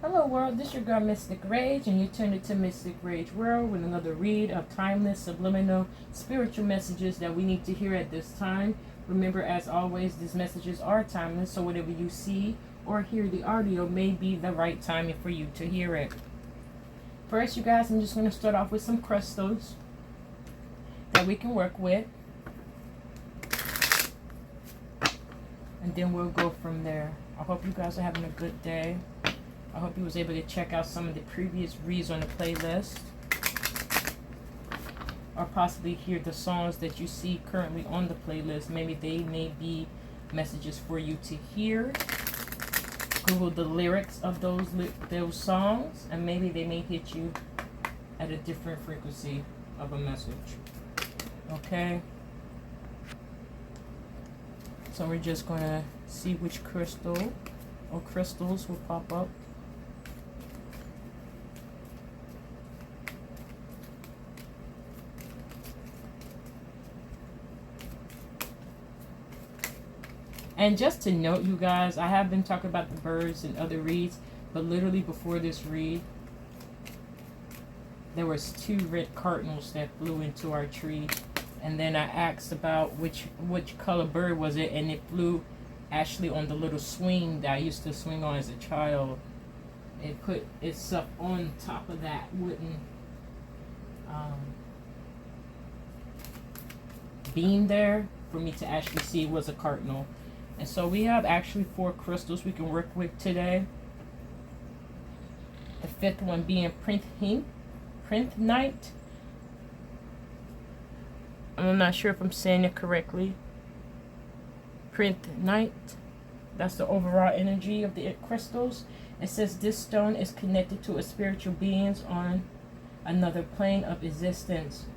Hello world, this is your girl Mystic Rage, and you tuned into Mystic Rage World with another read of timeless, subliminal, spiritual messages that we need to hear at this time. Remember, as always, these messages are timeless, so whatever you see or hear the audio may be the right timing for you to hear it. First, you guys, I'm just going to start off with some crystals that we can work with. And then we'll go from there. I hope you guys are having a good day. I hope you was able to check out some of the previous reads on the playlist. Or possibly hear the songs that you see currently on the playlist. Maybe they may be messages for you to hear. Google the lyrics of those songs, and maybe they may hit you at a different frequency of a message. Okay? So we're just going to see which crystal or crystals will pop up. And just to note, you guys, I have been talking about the birds and other reads, but literally before this read, there was 2 red cardinals that flew into our tree. And then I asked about which color bird was it, and it flew actually on the little swing that I used to swing on as a child. It put itself on top of that wooden beam there for me to actually see it was a cardinal. And so we have actually 4 crystals we can work with today. The 5th one being Printhnight. I'm not sure if I'm saying it correctly. Printhnight. That's the overall energy of the crystals. It says this stone is connected to a spiritual beings on another plane of existence.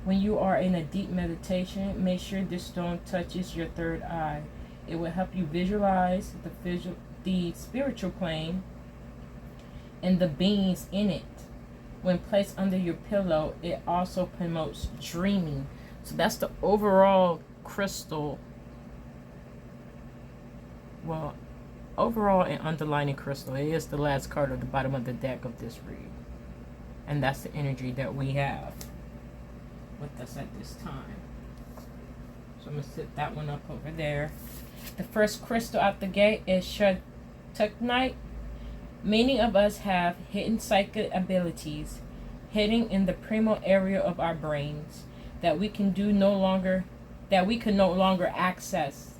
When you are in a deep meditation, make sure this stone touches your third eye. It will help you visualize the spiritual plane and the beings in it. When placed under your pillow, it also promotes dreaming. So that's the overall crystal. Well, overall and underlining crystal. It is the last card at the bottom of the deck of this read. And that's the energy that we have with us at this time. So I'm going to set that one up over there. The first crystal out the gate is Shattuckite. Many of us have hidden psychic abilities hidden in the primal area of our brains that we can no longer access.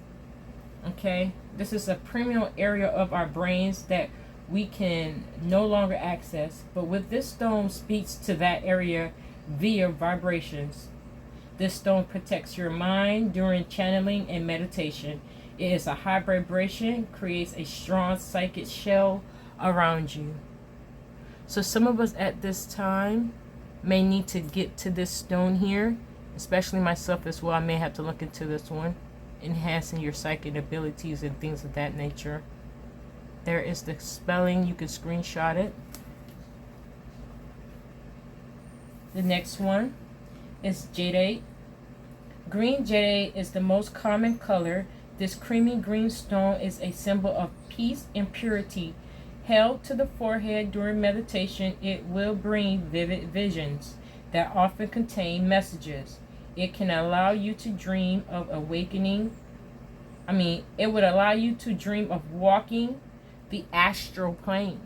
Okay? This is a primal area of our brains that we can no longer access. But with this stone speaks to that area via vibrations. This stone protects your mind during channeling and meditation. It is a high vibration, creates a strong psychic shell around you. So some of us at this time may need to get to this stone here, especially myself as well. I may have to look into this one, enhancing your psychic abilities and things of that nature. There is the spelling. You can screenshot it. The next one is Jade. Green jade is the most common color. This creamy green stone is a symbol of peace and purity. Held to the forehead during meditation, it will bring vivid visions that often contain messages. It can allow you to dream of awakening. It would allow you to dream of walking the astral plane.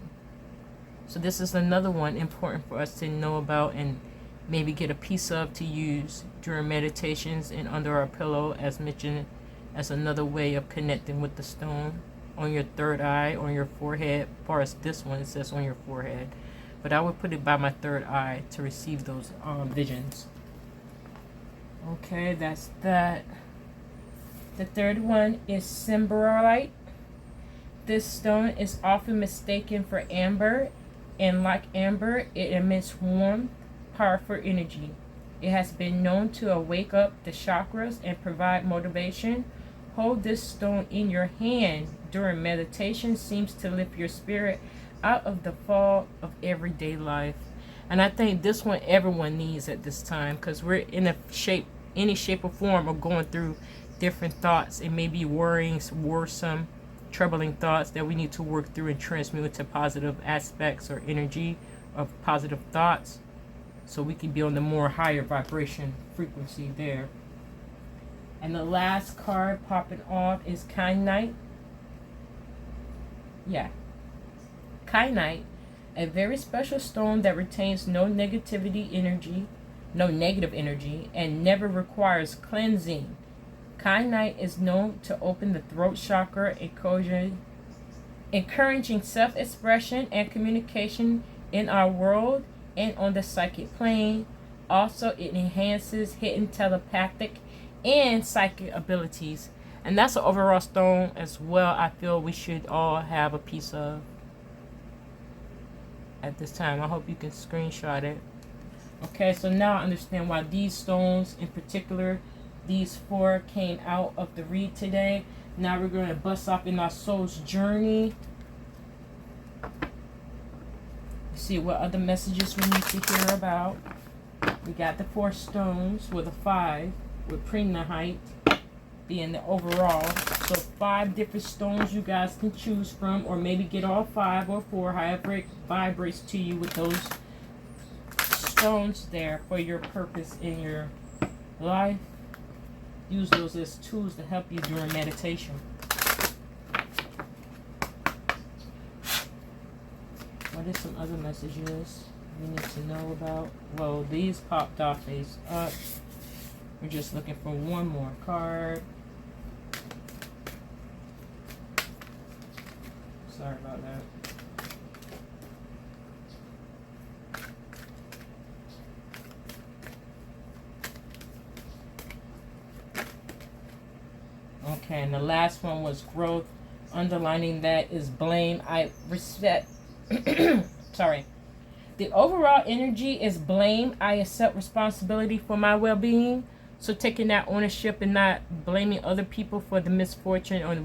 So this is another one important for us to know about and maybe get a piece of to use during meditations and under our pillow, as mentioned, as another way of connecting with the stone on your third eye, on your forehead. As far as this one, it says on your forehead. But I would put it by my third eye to receive those visions. Okay, that's that. The third one is Cymbalite. This stone is often mistaken for amber, and like amber, it emits warm, powerful energy. It has been known to wake up the chakras and provide motivation. Hold this stone in your hand during meditation. Seems to lift your spirit out of the fog of everyday life. And I think this one everyone needs at this time, because we're in any shape or form of going through different thoughts. It may be worrying, worrisome, troubling thoughts that we need to work through and transmute into positive aspects or energy of positive thoughts, so we can be on the more higher vibration frequency there. And the last card popping off is Kyanite. Yeah. Kyanite, a very special stone that retains no negative energy, and never requires cleansing. Kyanite is known to open the throat chakra, encouraging self-expression and communication in our world and on the psychic plane. Also, it enhances hidden telepathic and psychic abilities. And that's an overall stone as well I feel we should all have a piece of at this time. I hope you can screenshot it. Okay, so now I understand why these stones in particular, these four, came out of the read today. Now we're going to bust off in our soul's journey. See what other messages we need to hear about. We got the 4 stones with a 5, with Prehnite being the overall. So 5 different stones you guys can choose from, or maybe get all 5 or 4, however it vibrates to you with those stones there for your purpose in your life. Use those as tools to help you during meditation. What are some other messages we need to know about? Well, these popped off face up. We're just looking for one more card. Sorry about that. Okay, and the last one was growth. Underlining that is blame. I respect. Sorry. The overall energy is blame. I accept responsibility for my well-being. So taking that ownership and not blaming other people for the misfortune or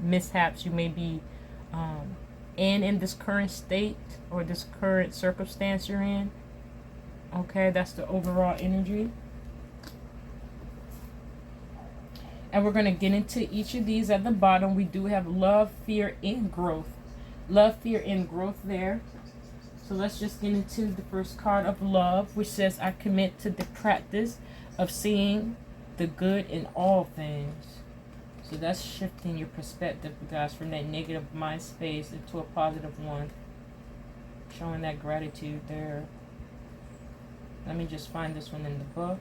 mishaps you may be in this current state or this current circumstance you're in. Okay, that's the overall energy. And we're going to get into each of these. At the bottom, we do have love, fear, and growth. Love, fear, and growth there. So let's just get into the first card of love, which says, I commit to the practice of seeing the good in all things. So that's shifting your perspective, guys, from that negative mind space into a positive one. Showing that gratitude there. Let me just find this one in the book.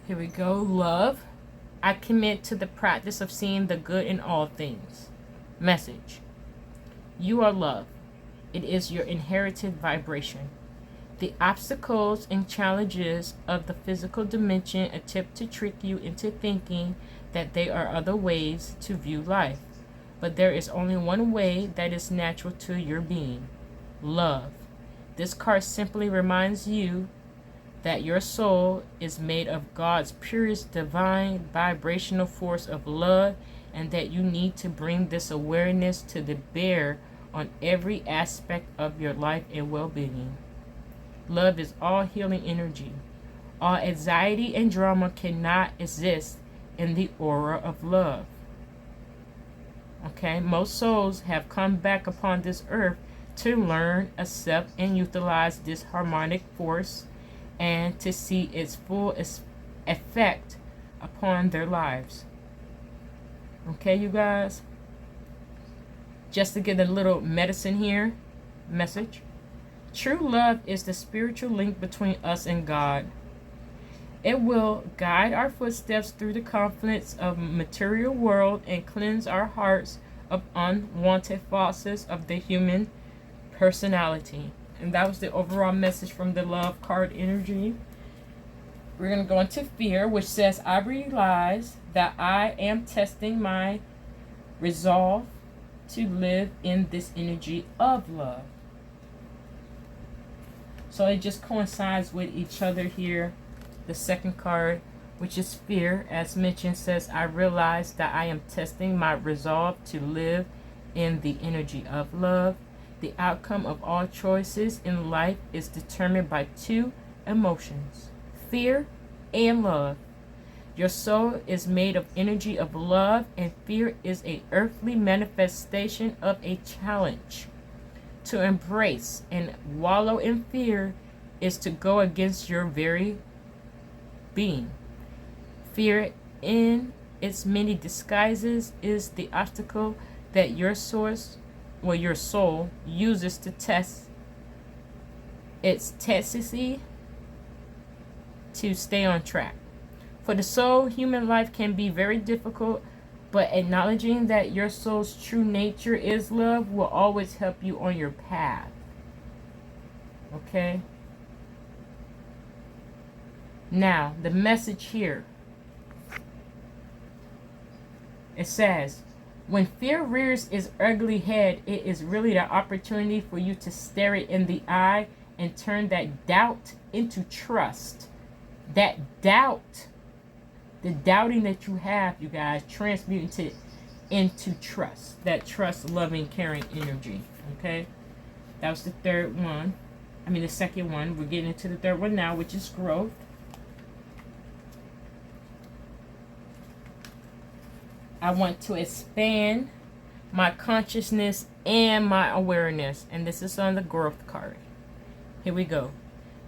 Here we go. Love. I commit to the practice of seeing the good in all things. Message. You are love. It is your inherited vibration. The obstacles and challenges of the physical dimension attempt to trick you into thinking that there are other ways to view life. But there is only one way that is natural to your being. Love. This card simply reminds you that your soul is made of God's purest divine vibrational force of love, and that you need to bring this awareness to the bear on every aspect of your life and well-being. Love is all healing energy. All anxiety and drama cannot exist in the aura of love. Okay, most souls have come back upon this earth to learn, accept, and utilize this harmonic force and to see its full effect upon their lives. Okay, you guys? Just to get a little medicine here, message. True love is the spiritual link between us and God. It will guide our footsteps through the conflicts of material world and cleanse our hearts of unwanted forces of the human personality. And that was the overall message from the love card energy. We're going to go into fear, which says, I realize that I am testing my resolve to live in this energy of love. So it just coincides with each other here. The second card, which is fear, as mentioned, says, I realize that I am testing my resolve to live in the energy of love. The outcome of all choices in life is determined by 2 emotions, fear and love. Your soul is made of energy of love, and fear is a earthly manifestation of a challenge. To embrace and wallow in fear is to go against your very being. Fear in its many disguises is the obstacle that your soul uses to test its tendency to stay on track. For the soul, human life can be very difficult, but acknowledging that your soul's true nature is love will always help you on your path. Okay? Now, the message here. It says, when fear rears its ugly head, it is really the opportunity for you to stare it in the eye and turn that doubt into trust. That doubt, the doubting that you have, you guys, transmute into trust. That trust, loving, caring energy. Okay? That was the the second one. We're getting into the third one now, which is growth. I want to expand my consciousness and my awareness. And this is on the growth card. Here we go.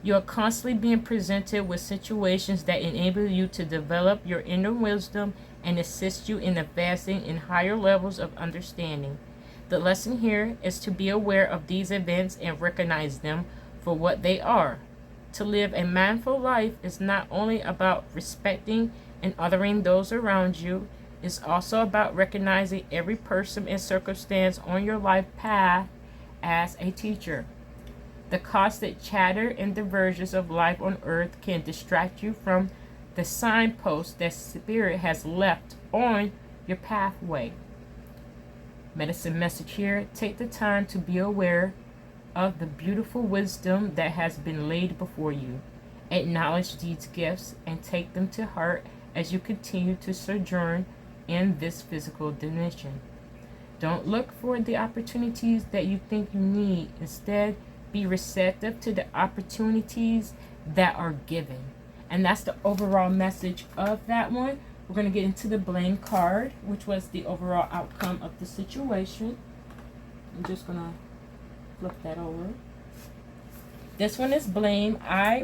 You are constantly being presented with situations that enable you to develop your inner wisdom and assist you in advancing in higher levels of understanding. The lesson here is to be aware of these events and recognize them for what they are. To live a mindful life is not only about respecting and honoring those around you, it's also about recognizing every person and circumstance on your life path as a teacher. The constant chatter and diversions of life on earth can distract you from the signposts that Spirit has left on your pathway. Medicine message here. Take the time to be aware of the beautiful wisdom that has been laid before you. Acknowledge these gifts and take them to heart as you continue to sojourn in this physical dimension. Don't look for the opportunities that you think you need. Instead, be receptive to the opportunities that are given. And that's the overall message of that one. We're going to get into the blame card, which was the overall outcome of the situation. I'm just going to flip that over. This one is blame. I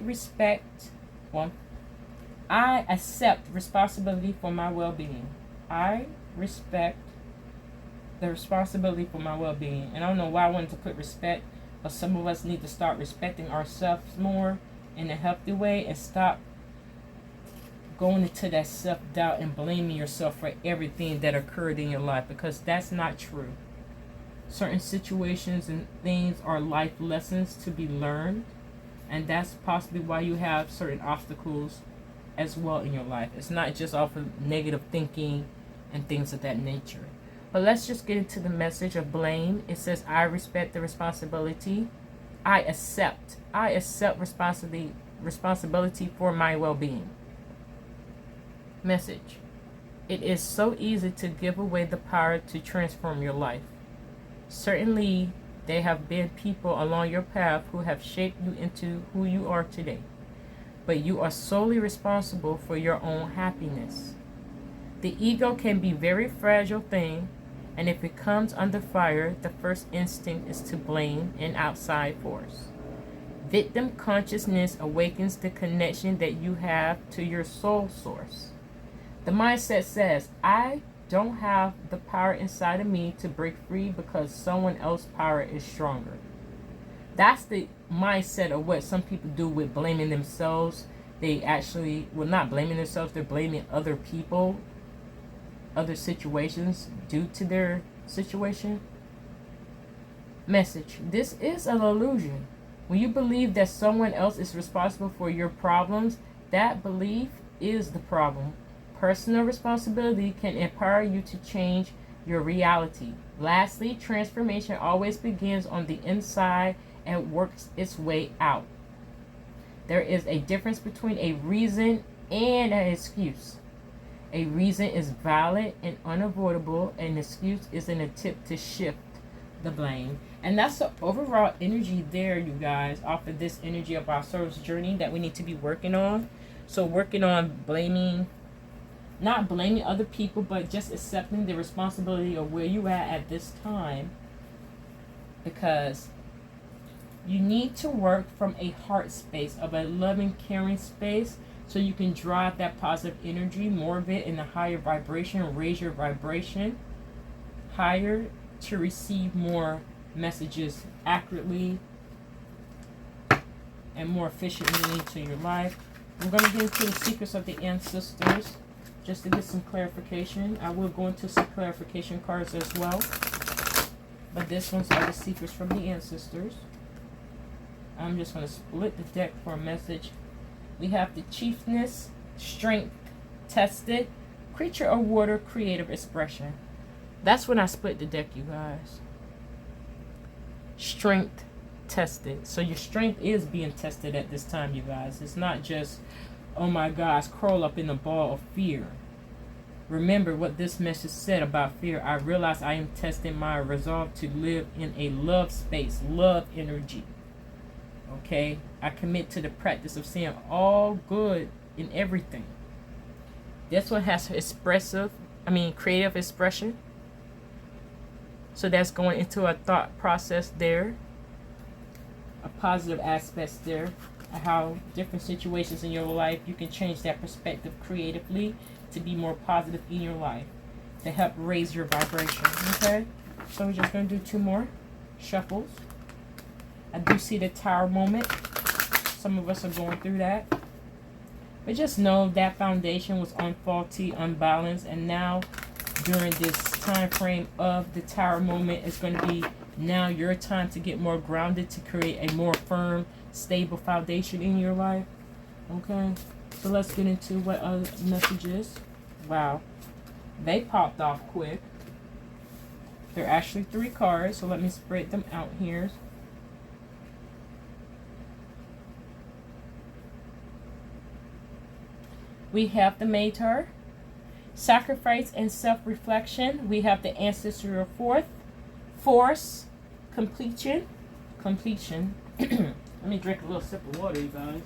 accept responsibility for my well-being. I respect the responsibility for my well-being. And I don't know why I wanted to put respect, but some of us need to start respecting ourselves more in a healthy way and stop going into that self-doubt and blaming yourself for everything that occurred in your life, because that's not true. Certain situations and things are life lessons to be learned, and that's possibly why you have certain obstacles as well in your life. It's not just off of negative thinking and things of that nature. But let's just get into the message of blame. It says, I respect the responsibility. I accept responsibility for my well-being. Message. It is so easy to give away the power to transform your life. Certainly, there have been people along your path who have shaped you into who you are today. But you are solely responsible for your own happiness. The ego can be a very fragile thing, and if it comes under fire, the first instinct is to blame an outside force. Victim consciousness awakens the connection that you have to your soul source. The mindset says, I don't have the power inside of me to break free because someone else's power is stronger. That's the mindset of what some people do with blaming themselves. They actually, not blaming themselves, they're blaming other people, other situations due to their situation. Message. This is an illusion. When you believe that someone else is responsible for your problems, that belief is the problem. Personal responsibility can empower you to change your reality. Lastly, transformation always begins on the inside and works its way out. There is a difference between a reason and an excuse. A reason is valid and unavoidable. An excuse is an attempt to shift the blame. And that's the overall energy there, you guys, off of this energy of our soul's journey that we need to be working on. So working on blaming not blaming other people, but just accepting the responsibility of where you at this time, because you need to work from a heart space, of a loving, caring space, so you can drive that positive energy, more of it in a higher vibration, raise your vibration higher to receive more messages accurately and more efficiently into your life. We're going to get into the secrets of the ancestors just to get some clarification. I will go into some clarification cards as well, but this one's are the secrets from the ancestors. I'm just going to split the deck for a message. We have the chiefness, strength, tested, creature of water, creative expression. That's when I split the deck, you guys. Strength, tested. So your strength is being tested at this time, you guys. It's not just, oh my gosh, curl up in a ball of fear. Remember what this message said about fear. I realize I am testing my resolve to live in a love space, love energy. Okay, I commit to the practice of seeing all good in everything. That's what has creative expression. So that's going into a thought process there, a positive aspects there, how different situations in your life you can change that perspective creatively to be more positive in your life, to help raise your vibration. Okay, so we're just going to do 2 more shuffles. I do see the tower moment. Some of us are going through that. But just know that foundation was unfaulty, unbalanced, and now during this time frame of the tower moment, it's going to be now your time to get more grounded, to create a more firm, stable foundation in your life. Okay, so let's get into what other messages. Wow, they popped off quick. They're actually 3 cards, so let me spread them out here. We have the Mater, sacrifice and self-reflection. We have the ancestral force, completion. Let me drink a little sip of water, you guys.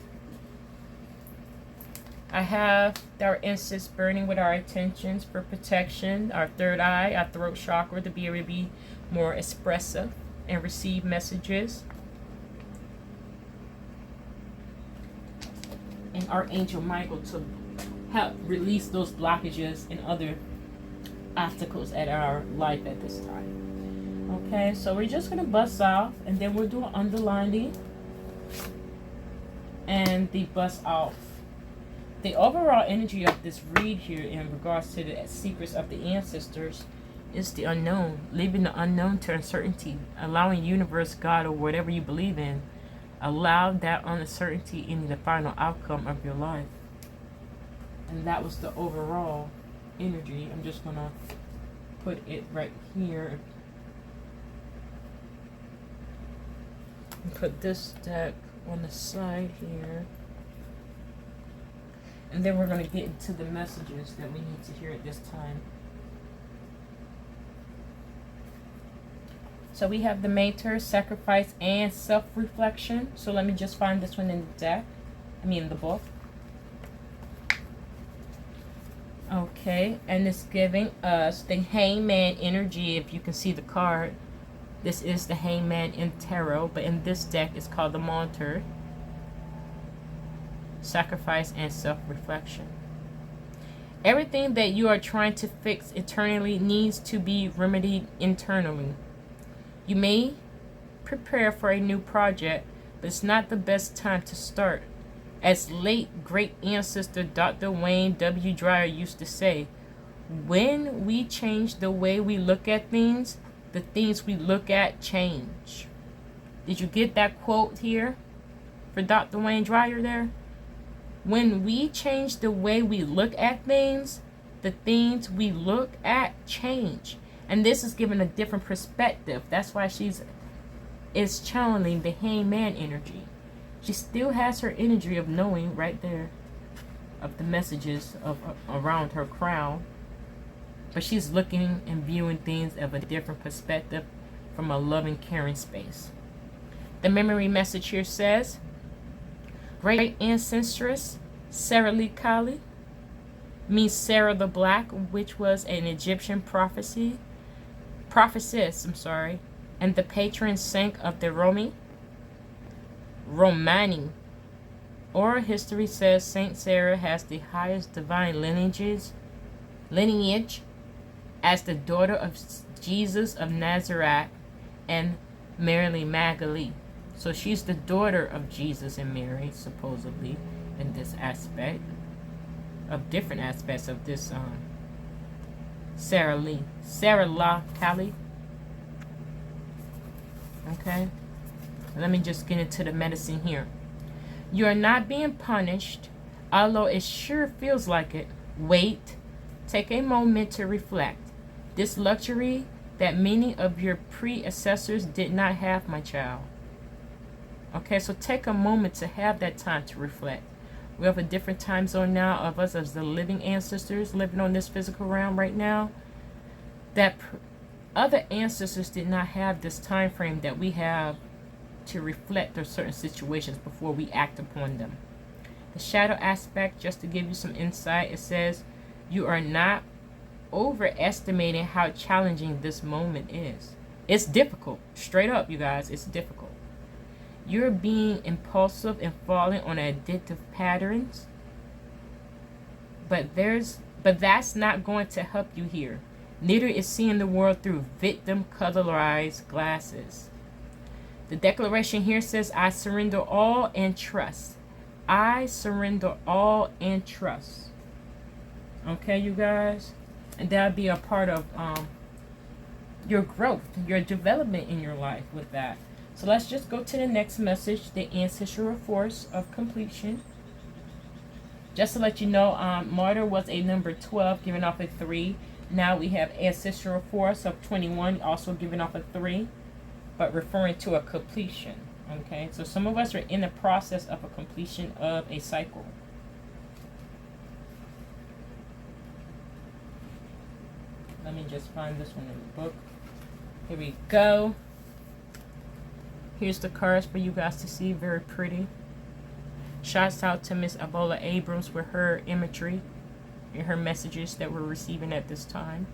I have our incense burning with our intentions for protection, our third eye, our throat chakra, to be able to be more expressive and receive messages. And Archangel Michael to help release those blockages and other obstacles at our life at this time. Okay, so we're just going to bust off, and then we'll do an underlining and the bust off. The overall energy of this read here in regards to the secrets of the ancestors is the unknown, leaving the unknown to uncertainty, allowing universe, God, or whatever you believe in, allow that uncertainty in the final outcome of your life. And that was the overall energy. I'm just going to put it right here. And put this deck on the side here. And then we're going to get into the messages that we need to hear at this time. So we have the Mater, sacrifice, and self-reflection. So let me just find this one in the deck. In the book. Okay, and it's giving us the Hangman energy. If you can see the card, this is the Hangman in tarot, but in this deck it's called the Mater, sacrifice and self-reflection. Everything that you are trying to fix internally needs to be remedied internally. You may prepare for a new project, but it's not the best time to start. As late great ancestor Dr. Wayne W. Dyer used to say, when we change the way we look at things, the things we look at change. Did you get that quote here for Dr. Wayne Dyer there? When we change the way we look at things, the things we look at change. And this is given a different perspective. That's why is channeling the Hangman energy. She still has her energy of knowing right there, of the messages of around her crown, but she's looking and viewing things of a different perspective from a loving, caring space. The memory message here says, great ancestress Sarah Lee Kali, means Sarah the Black, which was an Egyptian prophetess, and the patron saint of the Romani. Oral history says Saint Sarah has the highest divine lineage as the daughter of Jesus of Nazareth and Mary Magdalene. So she's the daughter of Jesus and Mary, supposedly, in this aspect, of different aspects of this Sarah La Kali. Okay, let me just get into the medicine here. You are not being punished, although it sure feels like it. Wait, take a moment to reflect. This luxury that many of your predecessors did not have, my child. Okay, so take a moment to have that time to reflect. We have a different time zone now of us as the living ancestors living on this physical realm right now. That other ancestors did not have this time frame that we have to reflect on certain situations before we act upon them. The shadow aspect, just to give you some insight, it says you are not overestimating how challenging this moment is. It's difficult. Straight up, you guys, it's difficult. You're being impulsive and falling on addictive patterns, but that's not going to help you here. Neither is seeing the world through victim colorized glasses. The declaration here says, I surrender all and trust. I surrender all and trust. Okay, you guys? And that'll be a part of your growth, your development in your life with that. So let's just go to the next message, the ancestral force of completion. Just to let you know, Martyr was a number 12, giving off a 3. Now we have ancestral force of 21, also giving off a 3. But referring to a completion. Okay, so some of us are in the process of a completion of a cycle. Let me just find this one in the book. Here we go. Here's the cards for you guys to see. Very pretty. Shouts out to Miss Ebola Abrams with her imagery and her messages that we're receiving at this time.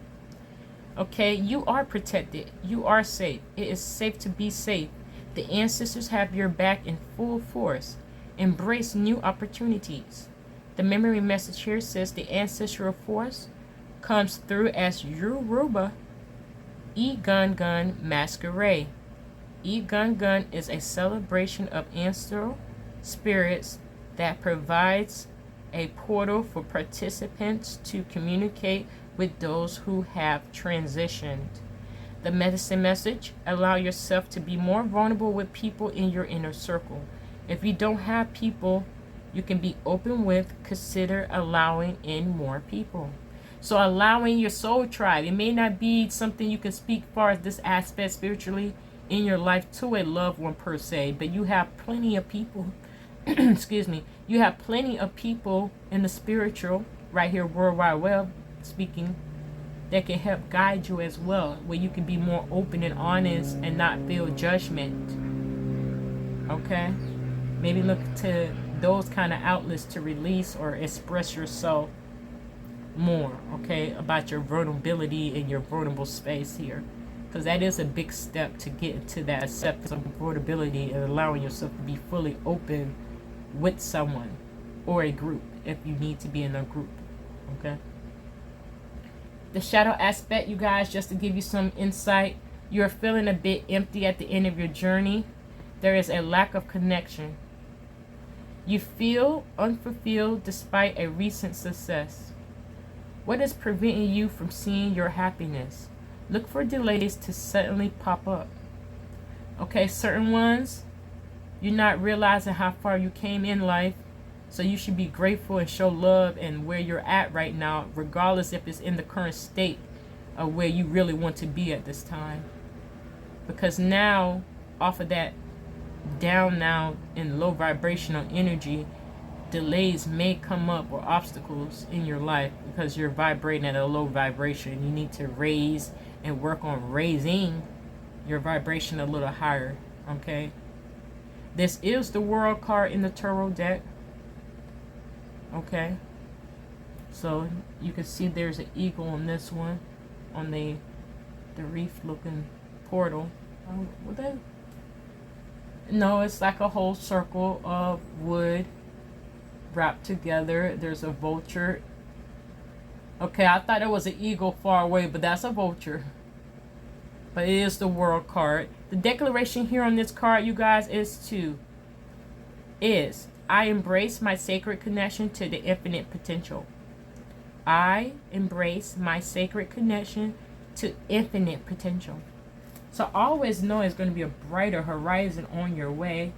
Okay, you are protected. You are safe. It is safe to be safe. The ancestors have your back in full force. Embrace new opportunities. The memory message here says the ancestral force comes through as Yoruba Egungun Masquerade. Egungun is a celebration of ancestral spirits that provides a portal for participants to communicate with those who have transitioned. The medicine message, allow yourself to be more vulnerable with people in your inner circle. If you don't have people you can be open with, consider allowing in more people. So allowing your soul tribe, it may not be something you can speak far as this aspect spiritually in your life to a loved one per se, but you have plenty of people excuse me, you have plenty of people in the spiritual right here, World Wide Web speaking, that can help guide you as well, where you can be more open and honest and not feel judgment. Okay, maybe look to those kind of outlets to release or express yourself more, okay, about your vulnerability and your vulnerable space here, because that is a big step to get into that acceptance of vulnerability and allowing yourself to be fully open with someone or a group if you need to be in a group. Okay, the shadow aspect, you guys, just to give you some insight, you're feeling a bit empty at the end of your journey. There is a lack of connection. You feel unfulfilled despite a recent success. What is preventing you from seeing your happiness? Look for delays to suddenly pop up. Okay, certain ones, you're not realizing how far you came in life, so you should be grateful and show love and where you're at right now, regardless if it's in the current state of where you really want to be at this time. Because now, off of that down now in low vibrational energy, delays may come up or obstacles in your life because you're vibrating at a low vibration. You need to raise and work on raising your vibration a little higher. Okay, this is the World card in the tarot deck. Okay, So you can see there's an eagle on this one, on the reef looking portal. What that? No, it's like a whole circle of wood wrapped together. There's a vulture. Okay, I thought it was an eagle far away, but that's a vulture. But it is the world card. The declaration here on this card, you guys, is I embrace my sacred connection to the infinite potential. I embrace my sacred connection to infinite potential. So always know it's going to be a brighter horizon on your way,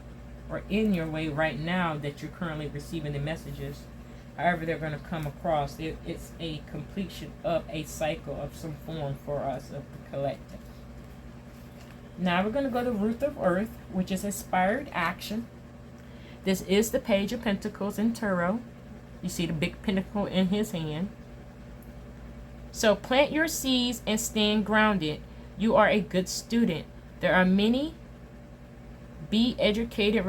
or in your way right now that you're currently receiving the messages. However they're going to come across. It's a completion of a cycle of some form for us, of the collective. Now we're going to go to Root of Earth, which is inspired action. This is the Page of Pentacles in Tarot. You see the big pentacle in his hand. So plant your seeds and stand grounded. You are a good student. There are many be educated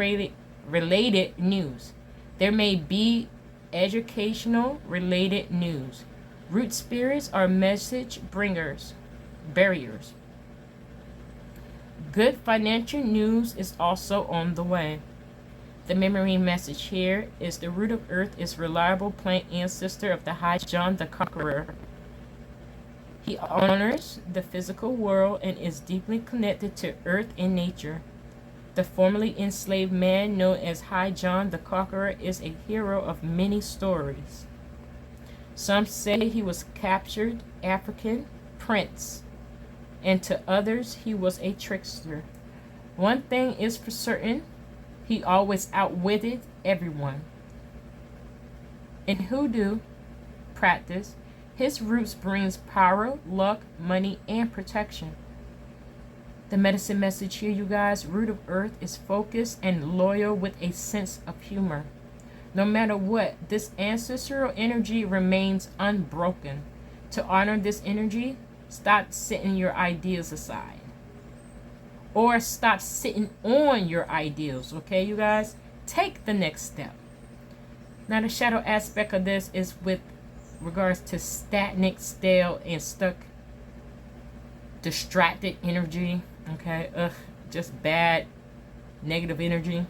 related news. There may be educational related news. Root spirits are message bringers, barriers. Good financial news is also on the way. The memory message here is the root of earth is reliable plant ancestor of the High John the Conqueror. He honors the physical world and is deeply connected to earth and nature. The formerly enslaved man known as High John the Conqueror is a hero of many stories. Some say he was captured African prince, and to others he was a trickster. One thing is for certain, he always outwitted everyone. In hoodoo practice, his roots brings power, luck, money, and protection. The medicine message here, you guys, root of earth is focused and loyal with a sense of humor. No matter what, this ancestral energy remains unbroken. To honor this energy, stop setting your ideas aside. Or stop sitting on your ideals, okay, you guys? Take the next step. Now, the shadow aspect of this is with regards to stagnant, stale, and stuck, distracted energy, okay? Just bad, negative energy.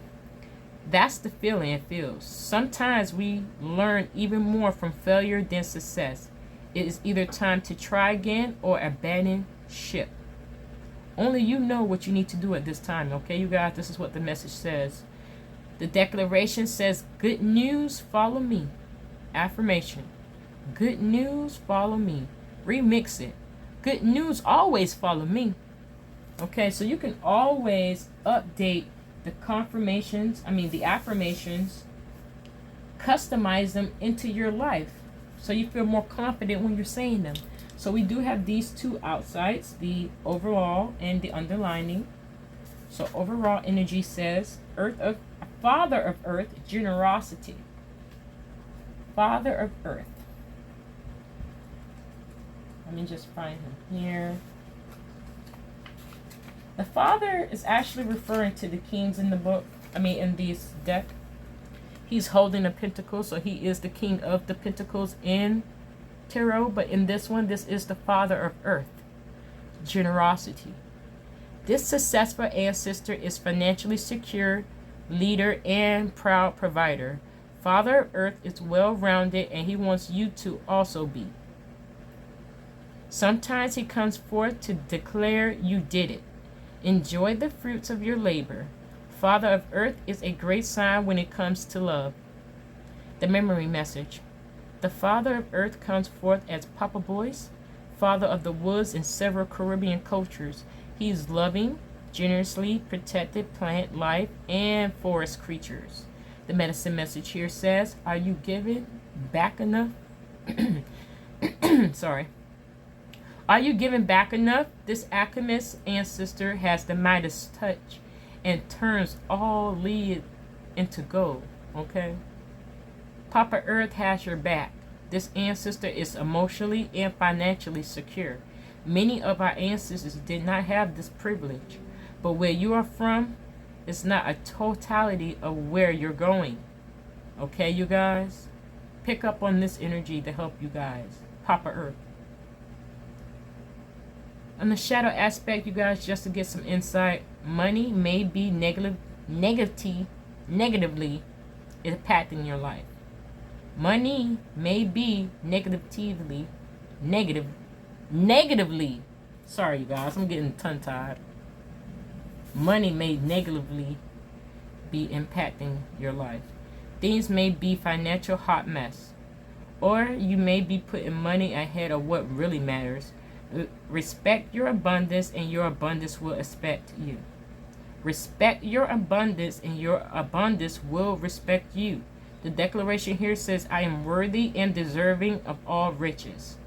That's the feeling it feels. Sometimes we learn even more from failure than success. It is either time to try again or abandon ship. Only you know what you need to do at this time, okay, you guys? This is what the message says. The declaration says, good news, follow me. Affirmation. Good news, follow me. Remix it. Good news, always follow me. Okay, so you can always update the the affirmations, customize them into your life so you feel more confident when you're saying them. So we do have these two outsides, the overall and the underlining. So overall energy says, Father of Earth, generosity. Father of Earth. Let me just find him here. The Father is actually referring to the kings in the book. In this deck. He's holding a pentacle, so he is the king of the pentacles in tarot. But in this one, this is the Father of Earth. Generosity. This successful ancestor is financially secure, leader, and proud provider. Father of Earth is well-rounded, and he wants you to also be. Sometimes he comes forth to declare you did it. Enjoy the fruits of your labor. Father of Earth is a great sign when it comes to love. The memory message. The Father of Earth comes forth as Papa Boyce, Father of the Woods in several Caribbean cultures. He is loving, generously protected plant life and forest creatures. The medicine message here says, are you giving back enough? Sorry. Are you giving back enough? This alchemist ancestor has the Midas touch and turns all lead into gold, okay? Papa Earth has your back. This ancestor is emotionally and financially secure. Many of our ancestors did not have this privilege, but where you are from, it's not a totality of where you're going. Okay, you guys? pick up on this energy to help you guys. Papa Earth. On the shadow aspect, you guys, just to get some insight, money may be negatively impacting your life. Money may be negatively. Sorry, you guys, I'm getting tongue-tied. Money may negatively be impacting your life. Things may be financial hot mess. Or you may be putting money ahead of what really matters. Respect your abundance and your abundance will respect you. Respect your abundance and your abundance will respect you. The declaration here says, I am worthy and deserving of all riches.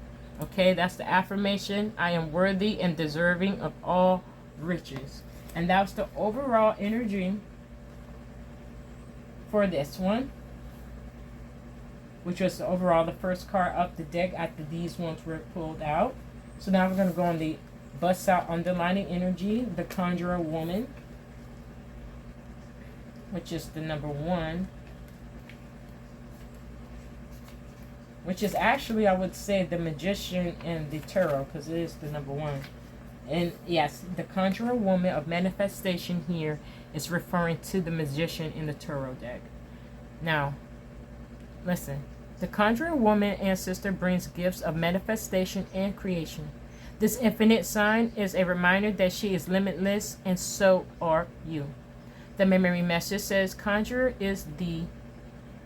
Okay, that's the affirmation. I am worthy and deserving of all riches. And that's the overall energy for this one, which was overall the first card up the deck after these ones were pulled out. So now we're going to go on the bust out underlining energy, the Conjurer Woman, which is the number 1, which is actually, I would say, the Magician and the Tarot, because it is the number 1. And yes, the Conjurer Woman of manifestation here is referring to the Magician in the Tarot deck. Now, listen. The Conjurer Woman ancestor brings gifts of manifestation and creation. This infinite sign is a reminder that she is limitless, and so are you. The memory message says, Conjurer is the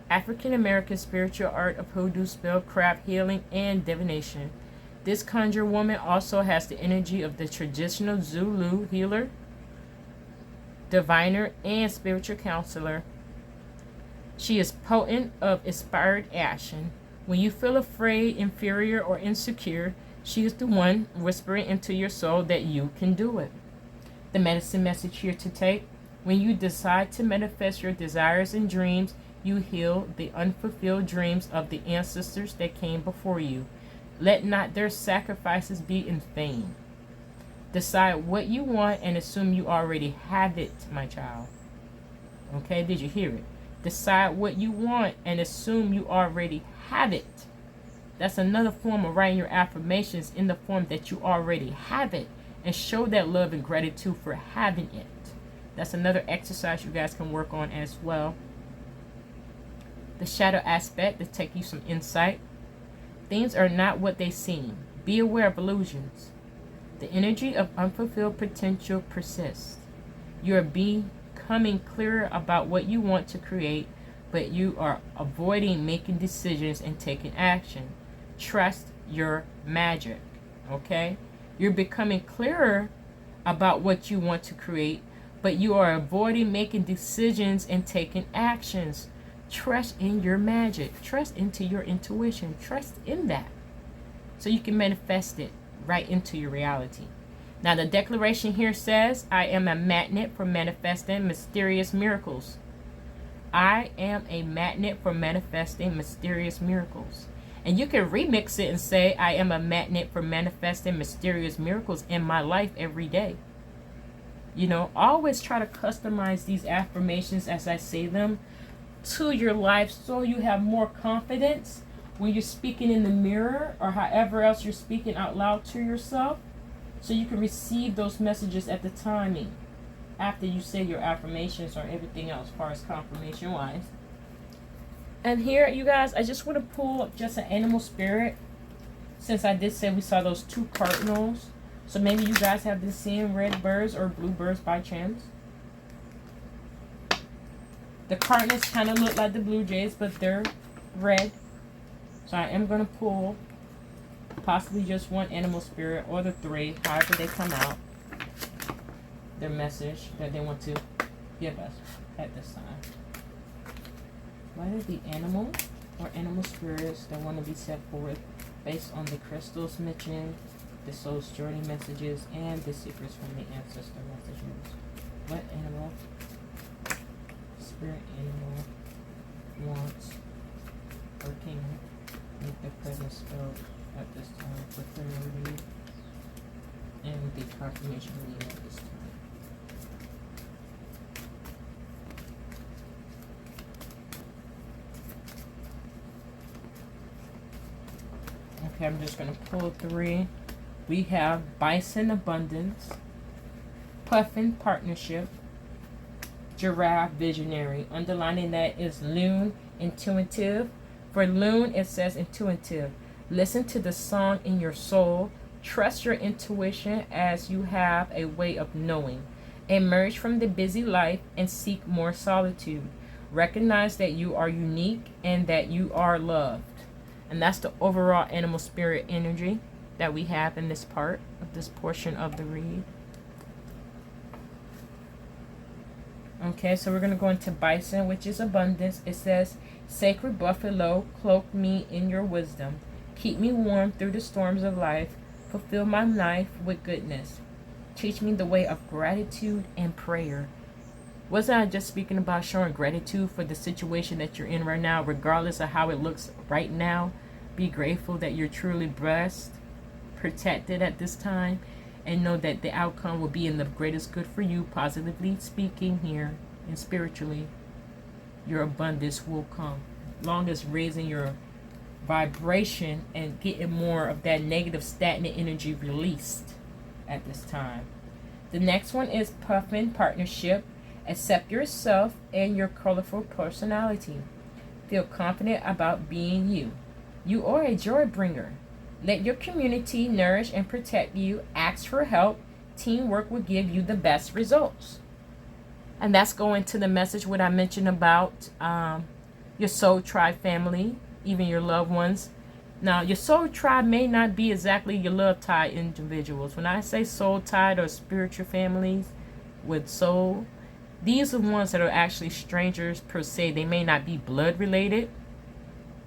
African American spiritual art of hoodoo, spellcraft, healing, and divination. This Conjurer Woman also has the energy of the traditional Zulu healer, diviner, and spiritual counselor. She is potent of inspired action. When you feel afraid, inferior, or insecure, she is the one whispering into your soul that you can do it. The medicine message here to take: when you decide to manifest your desires and dreams, you heal the unfulfilled dreams of the ancestors that came before you. Let not their sacrifices be in vain. Decide what you want and assume you already have it, my child. Okay, did you hear it? Decide what you want and assume you already have it. That's another form of writing your affirmations in the form that you already have it, and show that love and gratitude for having it. That's another exercise you guys can work on as well. The shadow aspect to take you some insight. Things are not what they seem. Be aware of illusions. The energy of unfulfilled potential persists. You are becoming clearer about what you want to create, but you are avoiding making decisions and taking action. Trust your magic. Okay? You're becoming clearer about what you want to create, but you are avoiding making decisions and taking actions. Trust in your magic. Trust into your intuition. Trust in that, so you can manifest it right into your reality. Now, the declaration here says, I am a magnet for manifesting mysterious miracles. I am a magnet for manifesting mysterious miracles. And you can remix it and say, I am a magnet for manifesting mysterious miracles in my life every day. You know, always try to customize these affirmations as I say them to your life, so you have more confidence when you're speaking in the mirror or however else you're speaking out loud to yourself, so you can receive those messages at the timing after you say your affirmations or everything else as far as confirmation wise. And here, you guys, I just want to pull up just an animal spirit, since I did say we saw those 2 cardinals. So maybe you guys have been seeing red birds or blue birds by chance. The cardinals kind of look like the blue jays, but they're red. So I am going to pull possibly just 1 animal spirit, or the 3, however they come out. Their message that they want to give us at this time. What are the animal or animal spirits that want to be set forth based on the crystals mentioned, the soul's journey messages, and the secrets from the ancestor messages? What animal, spirit animal, wants or can make the presence felt at this time for clarity and the confirmation reading at this time? Okay, I'm just going to pull 3. We have bison abundance, puffin partnership, giraffe visionary. Underlining that is loon intuitive. For loon, it says intuitive. Listen to the song in your soul. Trust your intuition as you have a way of knowing. Emerge from the busy life and seek more solitude. Recognize that you are unique and that you are loved. And that's the overall animal spirit energy that we have in this part of this portion of the read. Okay, so we're going to go into bison, which is abundance. It says, sacred buffalo, cloak me in your wisdom. Keep me warm through the storms of life. Fulfill my life with goodness. Teach me the way of gratitude and prayer. Wasn't I just speaking about showing gratitude for the situation that you're in right now, regardless of how it looks right now? Be grateful that you're truly blessed, protected at this time, and know that the outcome will be in the greatest good for you, positively speaking here, and spiritually, your abundance will come. Long as raising your vibration and getting more of that negative stagnant energy released at this time. The next one is puffin partnership. Accept yourself and your colorful personality. Feel confident about being you. You are a joy bringer. Let your community nourish and protect you. Ask for help. Teamwork will give you the best results. And that's going to the message what I mentioned about your soul tribe family, even your loved ones. Now, your soul tribe may not be exactly your love tie individuals. When I say soul tied or spiritual families with soul, these are ones that are actually strangers per se. They may not be blood related,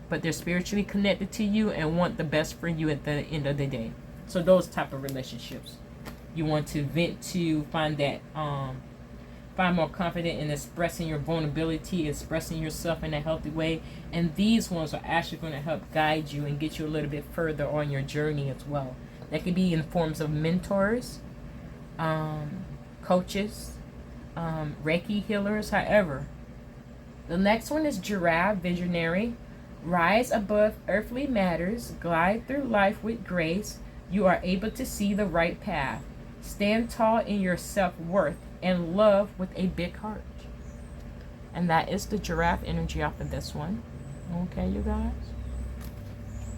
but they're spiritually connected to you and want the best for you at the end of the day. So those type of relationships, you want to vent to, find that find more confident in expressing your vulnerability, expressing yourself in a healthy way. And these ones are actually going to help guide you and get you a little bit further on your journey as well. That could be in forms of mentors, coaches, Reiki healers, however. The next one is giraffe visionary. Rise above earthly matters. Glide through life with grace. You are able to see the right path. Stand tall in your self-worth and love with a big heart. And that is the giraffe energy off of this one. Okay, you guys.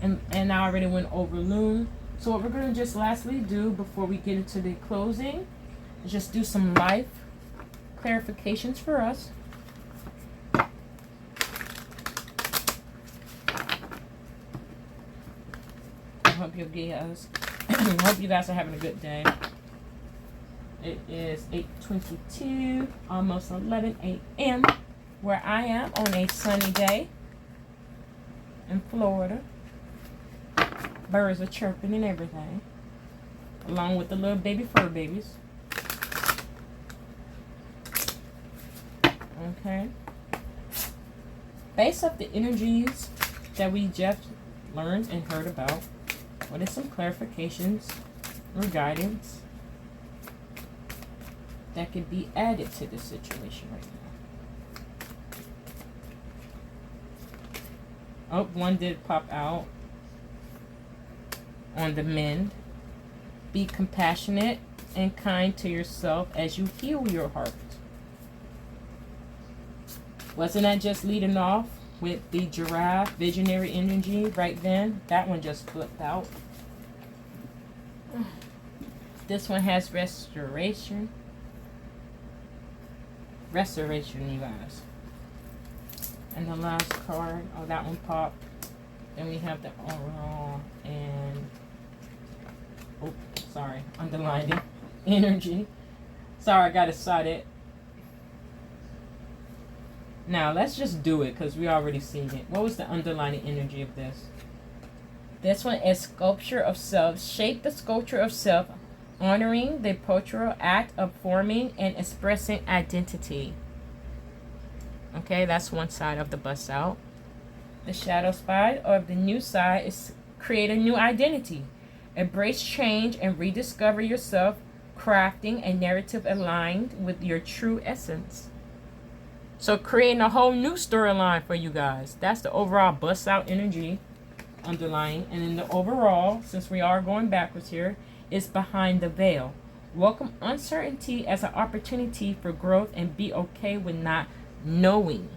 And I already went over loon. So what we're going to just lastly do before we get into the closing is just do some life clarifications for us. I hope you guys are having a good day. It is 8:22, almost 11 a.m. where I am on a sunny day in Florida. Birds are chirping and everything, along with the little baby fur babies. Okay. Based off the energies that we just learned and heard about, what is some clarifications or guidance that could be added to this situation right now? Oh, one did pop out on the mend. Be compassionate and kind to yourself as you heal your heart. Wasn't that just leading off with the giraffe visionary energy right then? That one just flipped out. This one has restoration. Restoration, you guys. And the last card, oh, that one popped. Then we have the overall and, oh, sorry, underlining energy. Sorry, I got excited. Now, let's just do it because we already seen it. What was the underlining energy of this? This one is sculpture of self. Shape the sculpture of self, honoring the cultural act of forming and expressing identity. Okay, that's one side of the bust out. The shadow side of the new side is create a new identity. Embrace change and rediscover yourself, crafting a narrative aligned with your true essence. So creating a whole new storyline for you guys. That's the overall bust out energy underlying. And in the overall, since we are going backwards here, is behind the veil. Welcome uncertainty as an opportunity for growth and be okay with not knowing.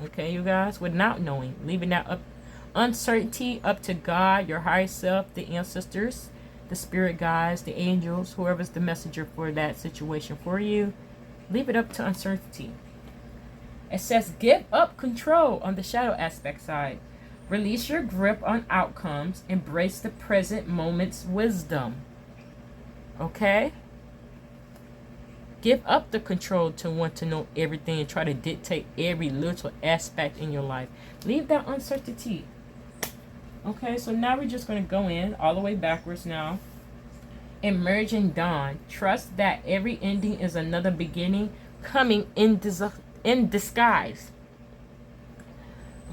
Okay, you guys, with not knowing. Leaving that up, uncertainty up to God, your higher self, the ancestors, the spirit guides, the angels, whoever's the messenger for that situation for you. Leave it up to uncertainty. It says give up control on the shadow aspect side. Release your grip on outcomes. Embrace the present moment's wisdom. Okay? Give up the control to want to know everything and try to dictate every little aspect in your life. Leave that uncertainty. Okay, so now we're just going to go in all the way backwards now. Emerging dawn. Trust that every ending is another beginning coming in disguise.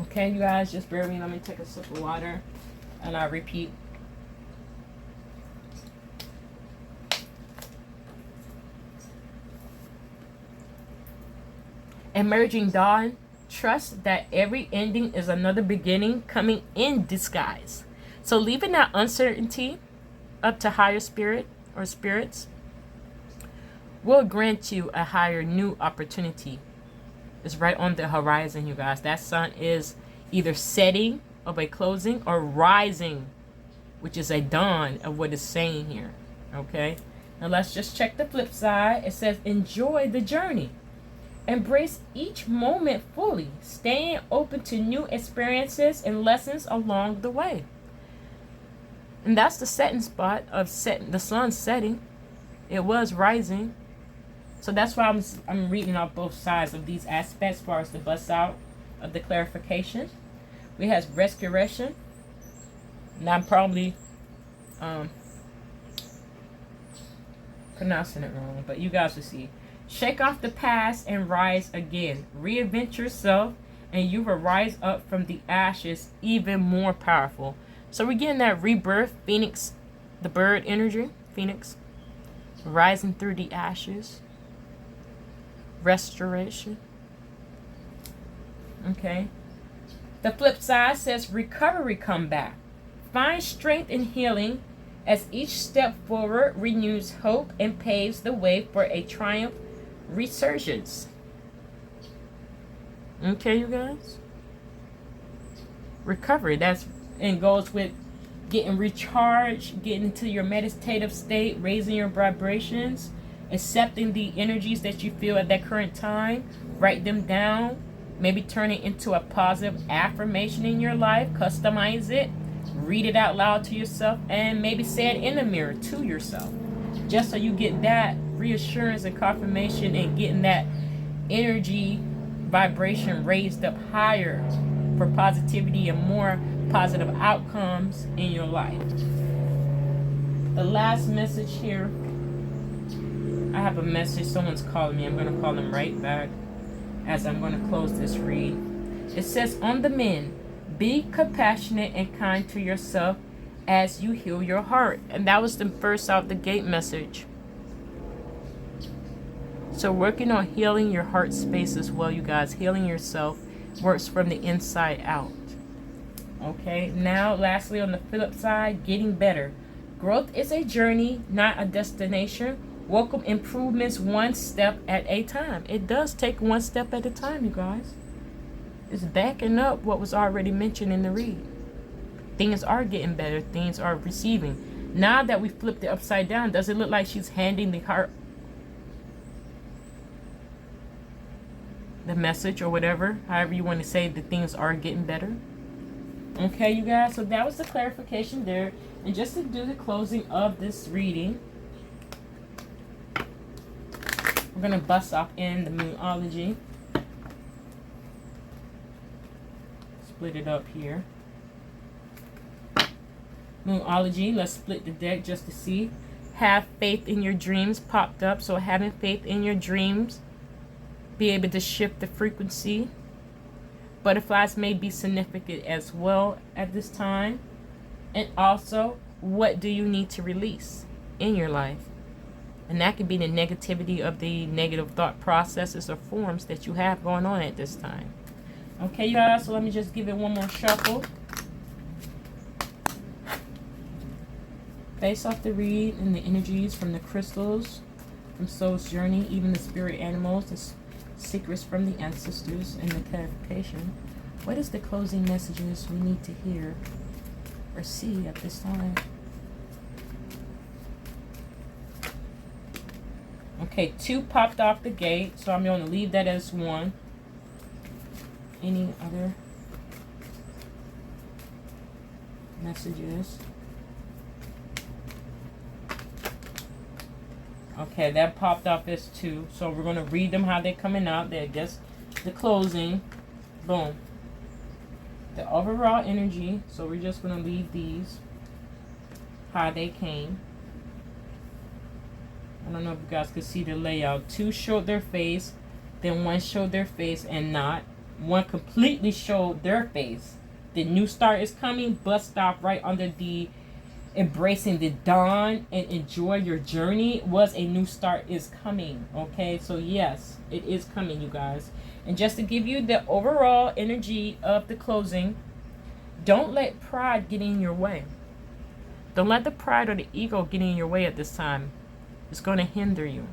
Okay, you guys, just bear with me. Let me take a sip of water and I'll repeat. Emerging dawn. Trust that every ending is another beginning coming in disguise. So leaving that uncertainty up to higher spirit or spirits will grant you a higher new opportunity. It's right on the horizon, you guys. That sun is either setting of a closing or rising, which is a dawn of what it's saying here. Okay, now let's just check the flip side. It says enjoy the journey. Embrace each moment fully, staying open to new experiences and lessons along the way. And that's the setting spot of the sun setting. It was rising. So that's why I'm reading off both sides of these aspects as far as the bust out of the clarification. We have restoration. Now I'm probably pronouncing it wrong, but you guys will see. Shake off the past and rise again. Reinvent yourself and you will rise up from the ashes even more powerful. So we're getting that rebirth, phoenix, the bird energy, phoenix, rising through the ashes. Restoration. Okay. The flip side says recovery comeback. Find strength in healing as each step forward renews hope and paves the way for a triumph resurgence. Okay, you guys. Recovery, that's and goes with getting recharged, getting into your meditative state, raising your vibrations, accepting the energies that you feel at that current time, write them down, maybe turn it into a positive affirmation in your life, customize it, read it out loud to yourself, and maybe say it in the mirror to yourself, just so you get that reassurance and confirmation and getting that energy vibration raised up higher for positivity and more positive outcomes in your life. The last message here, I have a message, someone's calling me. I'm going to call them right back as I'm going to close this read. It says, on the mend, be compassionate and kind to yourself as you heal your heart. And that was the first out the gate message. So working on healing your heart space as well, you guys. Healing yourself works from the inside out. Okay, now lastly on the flip side, getting better. Growth is a journey, not a destination. Welcome improvements one step at a time. It does take one step at a time, you guys. It's backing up what was already mentioned in the read. Things are getting better. Things are receiving. Now that we flipped it upside down, does it look like she's handing the heart the message or whatever, however you want to say that things are getting better? Okay, you guys, so that was the clarification there. And just to do the closing of this reading, we're going to bust off in the Moonology. Split it up here. Moonology, let's split the deck just to see. Have faith in your dreams popped up. So having faith in your dreams, be able to shift the frequency. Butterflies may be significant as well at this time. And also, what do you need to release in your life? And that could be the negativity of the negative thought processes or forms that you have going on at this time. Okay, you guys, so let me just give it one more shuffle. Based off the read and the energies from the crystals, from Soul's Journey, even the spirit animals, the secrets from the ancestors, and the clarification. What is the closing messages we need to hear or see at this time? Okay, 2 popped off the gate, so I'm going to leave that as 1. Any other messages? Okay, that popped off as 2. So we're going to read them how they're coming out. They're just the closing. Boom. The overall energy. So we're just going to leave these how they came. I don't know if you guys could see the layout. 2 showed their face. Then 1 showed their face and not. 1 completely showed their face. The new start is coming, but stop right under the embracing the dawn and enjoy your journey was a new start is coming. Okay, so yes, it is coming, you guys. And just to give you the overall energy of the closing, don't let pride get in your way. Don't let the pride or the ego get in your way at this time. It's going to hinder you.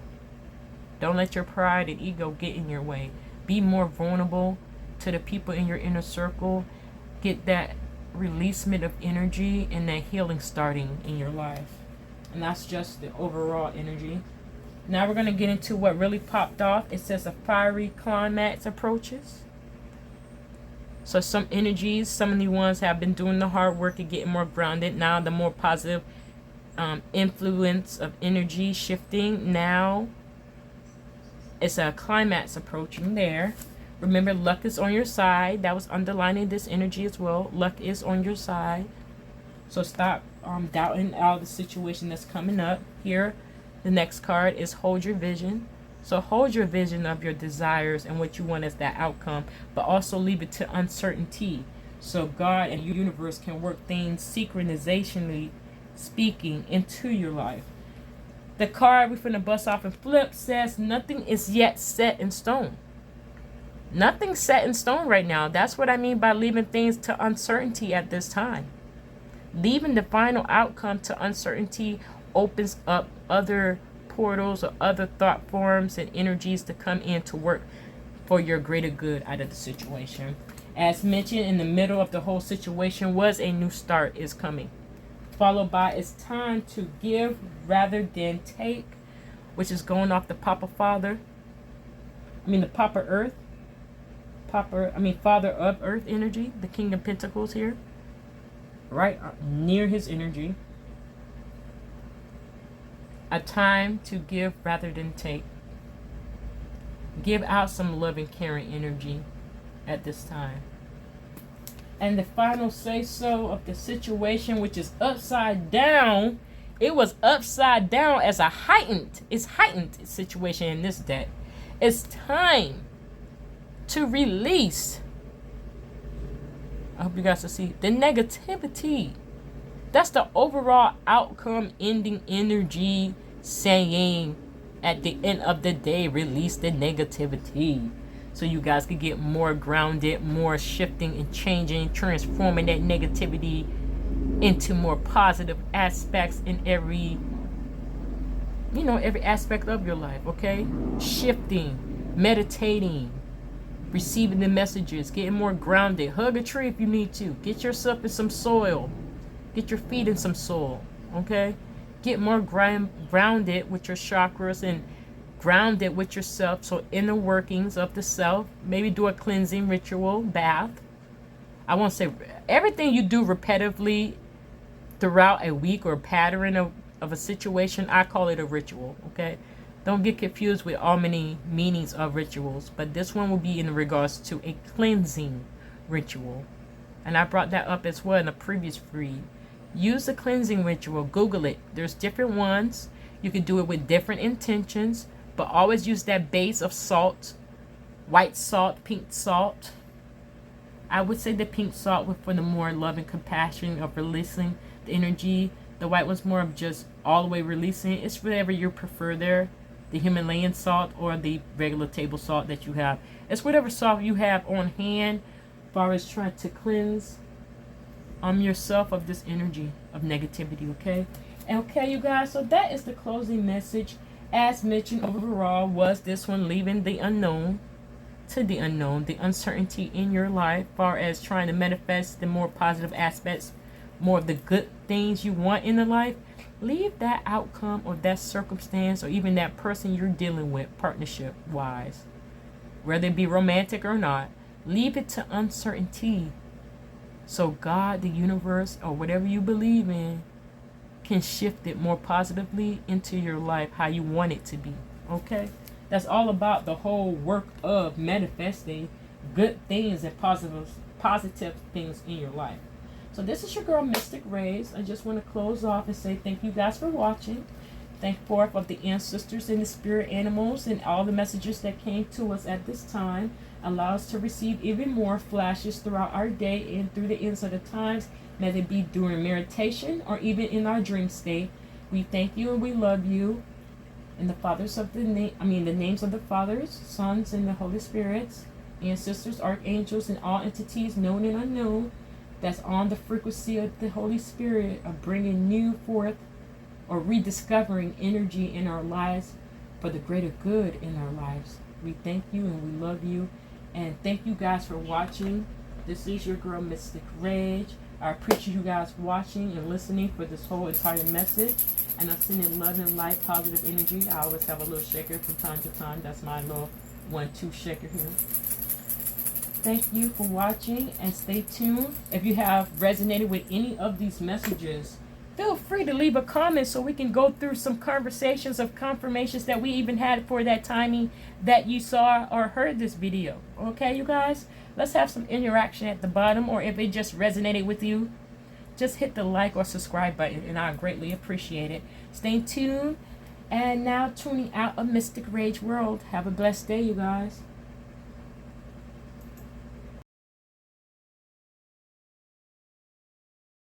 Don't let your pride and ego get in your way. Be more vulnerable to the people in your inner circle. Get that releasement of energy and that healing starting in your life. And that's just the overall energy. Now we're going to get into what really popped off. It says a fiery climax approaches. So some energies, some of the ones have been doing the hard work and getting more grounded. Now the more positive influence of energy shifting. Now it's a climax approaching there. Remember, luck is on your side. That was underlining this energy as well. Luck is on your side. So stop doubting out the situation that's coming up. Here, the next card is hold your vision. So hold your vision of your desires and what you want as that outcome, but also leave it to uncertainty. So God and the universe can work things synchronizationally speaking into your life. The card we're finna bust off and flip says nothing is yet set in stone. Nothing's set in stone right now. That's what I mean by leaving things to uncertainty at this time. Leaving the final outcome to uncertainty opens up other portals or other thought forms and energies to come in to work for your greater good out of the situation. As mentioned, in the middle of the whole situation was a new start is coming. Followed by it's time to give rather than take, which is going off the Papa Earth. Father of Earth energy, the King of Pentacles here, right near his energy. A time to give rather than take. Give out some love and caring energy at this time. And the final say-so of the situation, which is upside down. It was upside down as a heightened situation in this deck. It's time to release. I hope you guys can see the negativity. That's the overall outcome ending energy saying at the end of the day, release the negativity. So you guys can get more grounded, more shifting and changing, transforming that negativity into more positive aspects in every aspect of your life, okay? Shifting, meditating, receiving the messages, getting more grounded. Hug a tree if you need to. Get yourself in some soil. Get your feet in some soil, okay? Get more grounded with your chakras and grounded with yourself. So inner workings of the self. Maybe do a cleansing ritual, bath. I won't say everything you do repetitively throughout a week or pattern of a situation. I call it a ritual, okay? Don't get confused with all many meanings of rituals, but this one will be in regards to a cleansing ritual. And I brought that up as well in a previous read. Use the cleansing ritual. Google it. There's different ones. You can do it with different intentions, but always use that base of salt, white salt, pink salt. I would say the pink salt was for the more love and compassion of releasing the energy. The white was more of just all the way releasing it. It's whatever you prefer there. The Himalayan salt or the regular table salt that you have. It's whatever salt you have on hand as far as trying to cleanse yourself of this energy of negativity, okay? Okay, you guys, so that is the closing message. As mentioned, overall was this one leaving the unknown to the unknown, the uncertainty in your life, far as trying to manifest the more positive aspects, more of the good things you want in the life. Leave that outcome or that circumstance or even that person you're dealing with, partnership wise, whether it be romantic or not, leave it to uncertainty. So God, the universe, or whatever you believe in, can shift it more positively into your life how you want it to be. Okay? That's all about the whole work of manifesting good things and positive things in your life. So this is your girl Mystic Rays. I just want to close off and say thank you guys for watching. Thank forth of the ancestors and the spirit animals and all the messages that came to us at this time. Allow us to receive even more flashes throughout our day and through the ends of the times, whether it be during meditation or even in our dream state. We thank you and we love you. In the the names of the Fathers, Sons, and the Holy Spirits, ancestors, archangels, and all entities known and unknown that's on the frequency of the Holy Spirit of bringing new forth or rediscovering energy in our lives for the greater good in our lives. We thank you and we love you. And thank you guys for watching. This is your girl Mystic Rage. I appreciate you guys watching and listening for this whole entire message. And I'm sending love and light, positive energy. I always have a little shaker from time to time. That's my little 1-2 shaker here. Thank you for watching and stay tuned. If you have resonated with any of these messages, feel free to leave a comment so we can go through some conversations of confirmations that we even had for that timing that you saw or heard this video. Okay, you guys? Let's have some interaction at the bottom, or if it just resonated with you, just hit the like or subscribe button, and I greatly appreciate it. Stay tuned. And now tuning out of Mystic Rage World. Have a blessed day, you guys.